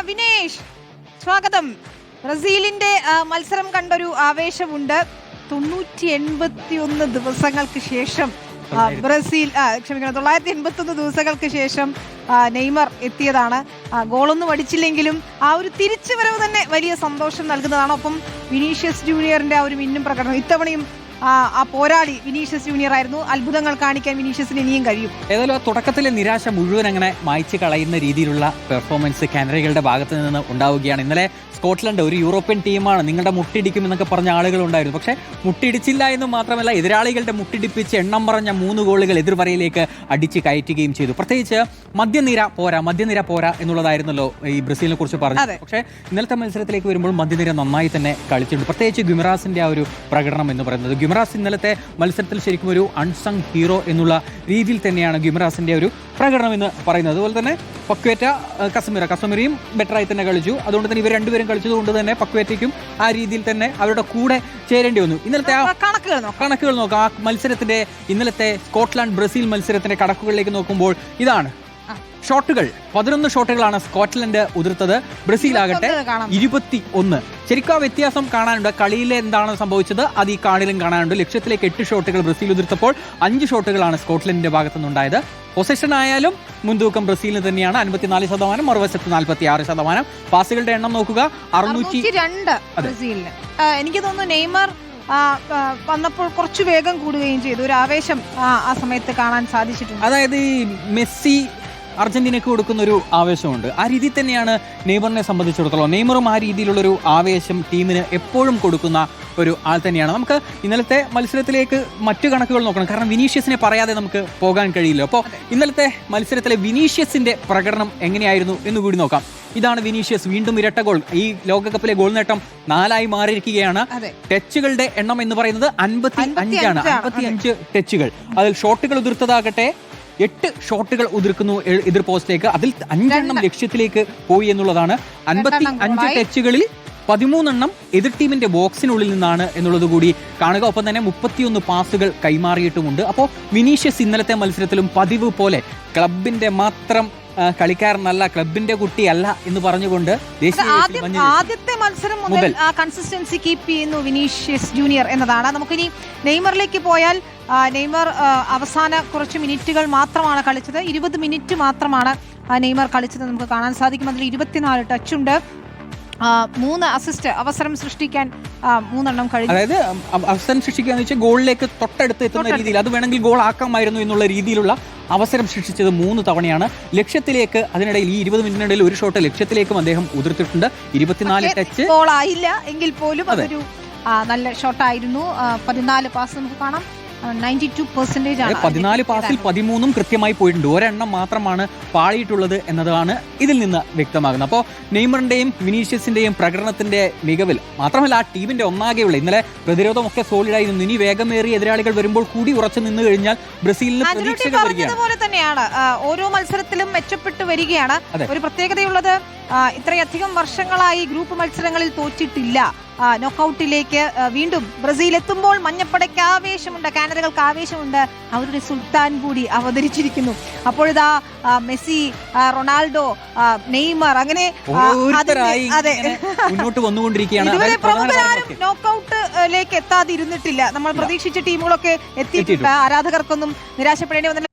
വിനേഷ് സ്വാഗതം. ബ്രസീലിന്റെ മത്സരം കണ്ടൊരു ആവേശമുണ്ട്. 981 ദിവസങ്ങൾക്ക് ശേഷം ബ്രസീൽ ക്ഷമിക്കണം 981 ദിവസങ്ങൾക്ക് ശേഷം നെയ്മർ എത്തിയതാണ്. ഗോളൊന്നും അടിച്ചില്ലെങ്കിലും ആ ഒരു തിരിച്ചുവരവ് തന്നെ വലിയ സന്തോഷം നൽകുന്നതാണ്. ഒപ്പം വിനീഷ്യസ് ജൂനിയറിന്റെ ആ ഒരു മിന്നും പ്രകടനം. ഇത്തവണയും ആ പോരാളി വിനീഷ്യസ് ജൂനിയർ ആയിരുന്നു. അത്ഭുതങ്ങൾ കാണിക്കാൻ വിനീഷ്യസിന് ഇനിയും കഴിയും. ഏതായാലും ആ തുടക്കത്തിലെ നിരാശ മുഴുവൻ അങ്ങനെ മായ്ച്ചു കളയുന്ന രീതിയിലുള്ള പെർഫോമൻസ് കാനഡയുടെ ഭാഗത്ത് നിന്ന് ഉണ്ടാവുകയാണ്. ഇന്നലെ സ്കോട്ട്ലൻഡ് ഒരു യൂറോപ്യൻ ടീമാണ്, നിങ്ങളുടെ മുട്ടിടിക്കും എന്നൊക്കെ പറഞ്ഞ ആളുകളുണ്ടായിരുന്നു. പക്ഷേ മുട്ടിടിച്ചില്ല എന്ന് മാത്രമല്ല, എതിരാളികളുടെ മുട്ടിടിപ്പിച്ച് എണ്ണം പറഞ്ഞ 3 ഗോളുകൾ എതിർവരയിലേക്ക് അടിച്ച് കയറ്റുകയും ചെയ്തു. പ്രത്യേകിച്ച് മധ്യനിര പോരാ എന്നുള്ളതായിരുന്നല്ലോ ഈ ബ്രസീലിനെ കുറിച്ച് പറഞ്ഞത്. പക്ഷേ ഇന്നലത്തെ മത്സരത്തിലേക്ക് വരുമ്പോൾ മധ്യനിര നന്നായി തന്നെ കളിച്ചിട്ടുണ്ട്. പ്രത്യേകിച്ച് ഗിമറാസിന്റെ ആ ഒരു പ്രകടനം എന്ന് പറയുന്നത്. ഗിമറാസ് ഇന്നലത്തെ മത്സരത്തിൽ ശരിക്കും ഒരു അൺസങ് ഹീറോ എന്നുള്ള രീതിയിൽ തന്നെയാണ് ഗിമറാസിന്റെ ഒരു പ്രകടനം എന്ന് പറയുന്നത്. അതുപോലെ തന്നെ പക്വേറ്റ, കസമിറയും ബെറ്ററായി തന്നെ കളിച്ചു. അതുകൊണ്ട് തന്നെ ഇവർ രണ്ടുപേരും കളിച്ചതുകൊണ്ട് തന്നെ പക്വേറ്റയ്ക്കും ആ രീതിയിൽ തന്നെ അവരുടെ കൂടെ ചേരേണ്ടി വന്നു. ഇന്നലത്തെ ആ കണക്കുകൾ നോക്കാം. ആ മത്സരത്തിന്റെ ഇന്നലത്തെ സ്കോട്ട്ലാൻഡ് ബ്രസീൽ മത്സരത്തിന്റെ കണക്കുകളിലേക്ക് നോക്കുമ്പോൾ ഇതാണ്. ഷോട്ടുകൾ 11 ഷോട്ടുകളാണ് സ്കോട്ട്ലൻഡ് ഉതിർത്തത്. ബ്രസീലാകട്ടെ 21. ശരിക്കും ആ വ്യത്യാസം കാണാനുണ്ട്. കളിയിൽ എന്താണ് സംഭവിച്ചത് അത് ഈ കാണിലും കാണാനുണ്ട്. ലക്ഷ്യത്തിലേക്ക് 8 ഷോട്ടുകൾ ബ്രസീൽ ഉതിർത്തപ്പോൾ 5 ഷോട്ടുകളാണ് സ്കോട്ട്ലൻഡിന്റെ ഭാഗത്തുനിന്നുണ്ടായത്. പൊസഷൻ ആയാലും മുൻതൂക്കം ബ്രസീലിന് തന്നെയാണ്. 54%, മറുവശത്ത് 46%. പാസുകളുടെ എണ്ണം നോക്കുക, 602 ബ്രസീലിന്. എനിക്ക് തോന്നുന്നു നെയ്മർ വന്നപ്പോൾ കുറച്ച് വേഗം കൂടുകയും ചെയ്തു. ഒരു ആവേശം ആ സമയത്ത് കാണാൻ സാധിച്ചിട്ടുണ്ട്. അതായത് ഈ മെസ്സി അർജന്റീനയ്ക്ക് കൊടുക്കുന്ന ഒരു ആവേശമുണ്ട്. ആ രീതിയിൽ തന്നെയാണ് നെയ്മറിനെ സംബന്ധിച്ചിടത്തോളം. നെയ്മറും ആ രീതിയിലുള്ളൊരു ആവേശം ടീമിന് എപ്പോഴും കൊടുക്കുന്ന ഒരു ആൾ തന്നെയാണ്. നമുക്ക് ഇന്നലത്തെ മത്സരത്തിലേക്ക് മറ്റു കണക്കുകൾ നോക്കണം. കാരണം വിനീഷ്യസിനെ പറയാതെ നമുക്ക് പോകാൻ കഴിയില്ല. അപ്പോൾ ഇന്നലത്തെ മത്സരത്തിലെ വിനീഷ്യസിന്റെ പ്രകടനം എങ്ങനെയായിരുന്നു എന്ന് കൂടി നോക്കാം. ഇതാണ് വിനീഷ്യസ്. വീണ്ടും ഇരട്ട ഗോൾ. ഈ ലോകകപ്പിലെ ഗോൾ നേട്ടം 4 മാറിയിരിക്കുകയാണ്. ടച്ചുകളുടെ എണ്ണം എന്ന് പറയുന്നത് 55 ആണ്. 55 ടച്ചുകൾ. അതിൽ ഷോട്ടുകൾ ഉതിർത്തതാകട്ടെ 8 ഷോട്ടുകൾ ഉതിർക്കുന്നു എതിർ പോസ്റ്റിലേക്ക്. അതിൽ 5 ലക്ഷ്യത്തിലേക്ക് പോയി എന്നുള്ളതാണ്. 55 ടച്ചുകളിൽ 13 എതിർ ടീമിന്റെ ബോക്സിനുള്ളിൽ നിന്നാണ് എന്നുള്ളത് കൂടി കാണുക. ഒപ്പം തന്നെ 31 പാസുകൾ കൈമാറിയിട്ടുമുണ്ട്. അപ്പോൾ വിനീഷ്യസ് ഇന്നലത്തെ മത്സരത്തിലും പതിവ് പോലെ ക്ലബിന്റെ മാത്രം കളിക്കാരനല്ല, ക്ലബിന്റെ കുട്ടിയല്ല എന്ന് പറഞ്ഞുകൊണ്ട് ആദ്യത്തെ മത്സരം മുതൽ കൺസിസ്റ്റൻസി കീപ്പ് ചെയ്യുന്നു വിനീഷ്യസ് ജൂനിയർ എന്നതാണ്. നമുക്കിനി നെയ്മറിലേക്ക് പോയാൽ നെയ്മർ അവസാന കുറച്ച് മിനിറ്റുകൾ മാത്രമാണ് കളിച്ചത്. 20 മിനിറ്റ് മാത്രമാണ് നെയ്മർ കളിച്ചത് നമുക്ക് കാണാൻ സാധിക്കും. അതിൽ 24 ടച്ചുണ്ട്, 3 അസിസ്റ്റ്, അവസരം സൃഷ്ടിക്കാൻ 3 കഴിഞ്ഞു. അതായത് അവസരം സൃഷ്ടിക്കുക വെച്ചാൽ ഗോളിലേക്ക് തൊട്ടടുത്ത് എത്തുന്ന രീതിയിൽ, അത് വേണമെങ്കിൽ ഗോൾ ആക്കാമായിരുന്നു എന്നുള്ള രീതിയിലുള്ള അവസരം സൃഷ്ടിച്ചത് 3 തവണയാണ്. ലക്ഷ്യത്തിലേക്ക് അതിനിടയിൽ ഈ 20 മിനിറ്റിനിടയിൽ ഒരു ഷോട്ട് ലക്ഷ്യത്തിലേക്കും അദ്ദേഹം ഉതിർത്തിട്ടുണ്ട്. 24 ടച്ച് ഗോൾ ആയില്ല എങ്കിൽ പോലും അതൊരു നല്ല ഷോട്ടായിരുന്നു. 14 പാസ് നമുക്ക് കാണാം. 92% ആണ്. 14 പാസിൽ 13 കൃത്യമായി പോയിട്ടുണ്ട്. ഒരെണ്ണം മാത്രമാണ് പാളിയിട്ടുള്ളത് എന്നതാണ് ഇതിൽ നിന്ന് വ്യക്തമാകുന്നത്. അപ്പോൾ നെയ്മറിന്റെയും വിനീഷ്യസിന്റെയും പ്രകടനത്തിന്റെ മികവിൽ മാത്രമല്ല ആ ടീമിന്റെ ഒന്നാകെയുള്ള ഇന്നലെ പ്രതിരോധമൊക്കെ സോളിഡായിരുന്നു. ഇനി വേഗമേറിയ എതിരാളികൾ വരുമ്പോൾ കൂടി ഉറച്ചു നിന്ന് കഴിഞ്ഞാൽ ബ്രസീലിന് പ്രതീക്ഷകൾ വരികയാണ്. തന്നെയാണ് ഓരോ മത്സരത്തിലും മെച്ചപ്പെട്ടു വരികയാണ്. ഒരു പ്രത്യേകതയുള്ളത് ഇത്രയധികം വർഷങ്ങളായി ഗ്രൂപ്പ് മത്സരങ്ങളിൽ തോറ്റിട്ടില്ല. നോക്കൌട്ടിലേക്ക് വീണ്ടും ബ്രസീൽ എത്തുമ്പോൾ മഞ്ഞപ്പടയ്ക്ക് ആവേശമുണ്ട്, കാനഡകൾക്ക് ആവേശമുണ്ട്. അവരുടെ സുൽത്താൻ കൂടി അവതരിച്ചിരിക്കുന്നു. അപ്പോഴിതാ മെസ്സി, റൊണാൾഡോ, നെയ്മർ, അങ്ങനെ മുന്നോട്ട് വന്നുകൊണ്ടിരിക്കുകയാണ്. ഇതുവരെ പ്രമുഖരാരും നോക്കൌട്ടിലേക്ക് എത്താതിരുന്നിട്ടില്ല. നമ്മൾ പ്രതീക്ഷിച്ച ടീമുകളൊക്കെ എത്തിയിട്ടുണ്ട്. ആരാധകർക്കൊന്നും നിരാശപ്പെടേണ്ടി വന്നില്ല.